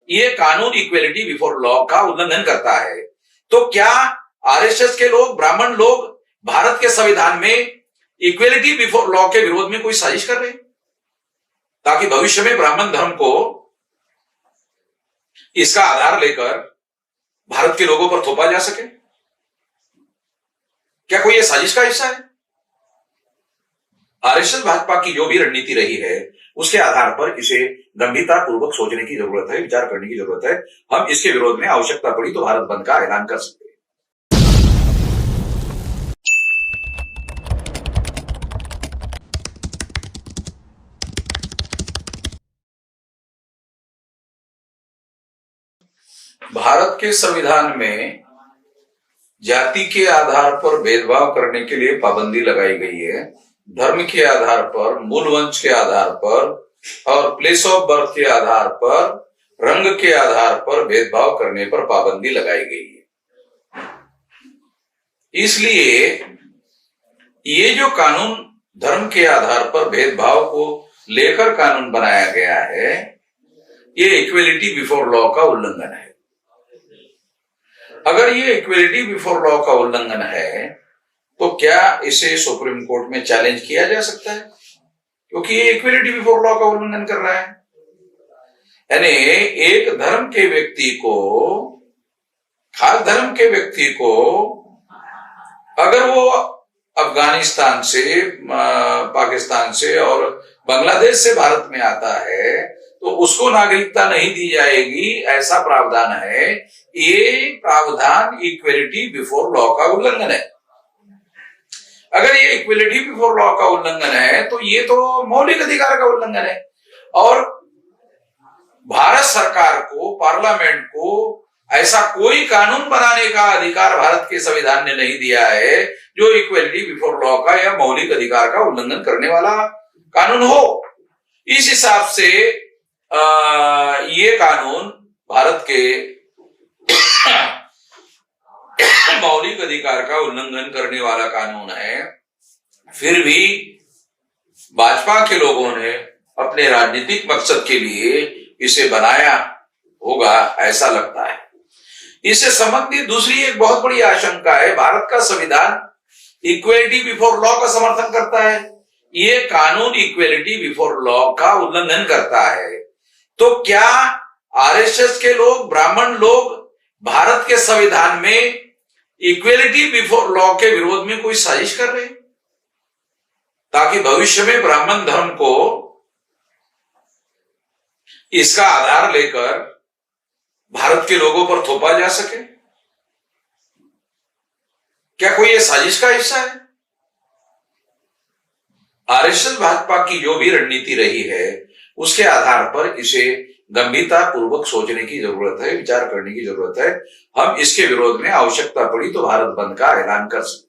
ये कानून equality before law का उल्लंघन करता है। तो क्या आरएसएस के लोग, ब्राह्मण लोग भारत के संविधान में इक्वेलिटी बिफोर लॉ के विरोध में कोई साजिश कर रहे हैं ताकि भविष्य में ब्राह्मण धर्म को इसका आधार लेकर भारत के लोगों पर थोपा जा सके? क्या कोई ये साजिश का हिस्सा है? आरएसएस भाजपा की जो भी रणनीति रही है उसके आधार पर इसे गंभीरता पूर्वक सोचने की जरूरत है, विचार करने की जरूरत है। हम इसके विरोध में आवश्यकता पड़ी तो भारत बंद का ऐलान कर सकते हैं। भारत के संविधान में जाति के आधार पर भेदभाव करने के लिए पाबंदी लगाई गई है। धर्म के आधार पर, मूल वंश के आधार पर और प्लेस ऑफ बर्थ के आधार पर, रंग के आधार पर भेदभाव करने पर पाबंदी लगाई गई है। इसलिए ये जो कानून धर्म के आधार पर भेदभाव को लेकर कानून बनाया गया है, ये इक्वेलिटी बिफोर लॉ का उल्लंघन है। अगर ये इक्वेलिटी बिफोर लॉ का उल्लंघन है तो क्या इसे सुप्रीम कोर्ट में चैलेंज किया जा सकता है? क्योंकि ये इक्वेलिटी बिफोर लॉ का उल्लंघन कर रहा है। यानी एक धर्म के व्यक्ति को, खास धर्म के व्यक्ति को, अगर वो अफगानिस्तान से, पाकिस्तान से और बांग्लादेश से भारत में आता है तो उसको नागरिकता नहीं दी जाएगी, ऐसा प्रावधान है। ये प्रावधान इक्वेलिटी बिफोर लॉ का उल्लंघन है। अगर ये इक्वेलिटी बिफोर लॉ का उल्लंघन है तो ये तो मौलिक अधिकार का उल्लंघन है। और भारत सरकार को, पार्लियामेंट को ऐसा कोई कानून बनाने का अधिकार भारत के संविधान ने नहीं दिया है जो इक्वेलिटी बिफोर लॉ का या मौलिक अधिकार का उल्लंघन करने वाला कानून हो। इस हिसाब से ये कानून भारत के मौलिक अधिकार का उल्लंघन करने वाला कानून है। फिर भी भाजपा के लोगों ने अपने राजनीतिक मकसद के लिए इसे बनाया होगा, ऐसा लगता है। इससे संबंधित दूसरी एक बहुत बड़ी आशंका है। भारत का संविधान इक्वेलिटी बिफोर लॉ का समर्थन करता है। ये कानून इक्वेलिटी बिफोर लॉ का उल्लंघन करता है। तो क्या आरएसएस के लोग, ब्राह्मण लोग भारत के संविधान में इक्वेलिटी बिफोर लॉ के विरोध में कोई साजिश कर रहे हैं ताकि भविष्य में ब्राह्मण धर्म को इसका आधार लेकर भारत के लोगों पर थोपा जा सके? क्या कोई ये साजिश का हिस्सा है? आरएसएस भाजपा की जो भी रणनीति रही है उसके आधार पर इसे गंभीरता पूर्वक सोचने की जरूरत है, विचार करने की जरूरत है। हम इसके विरोध में आवश्यकता पड़ी तो भारत बंद का ऐलान कर सकते हैं।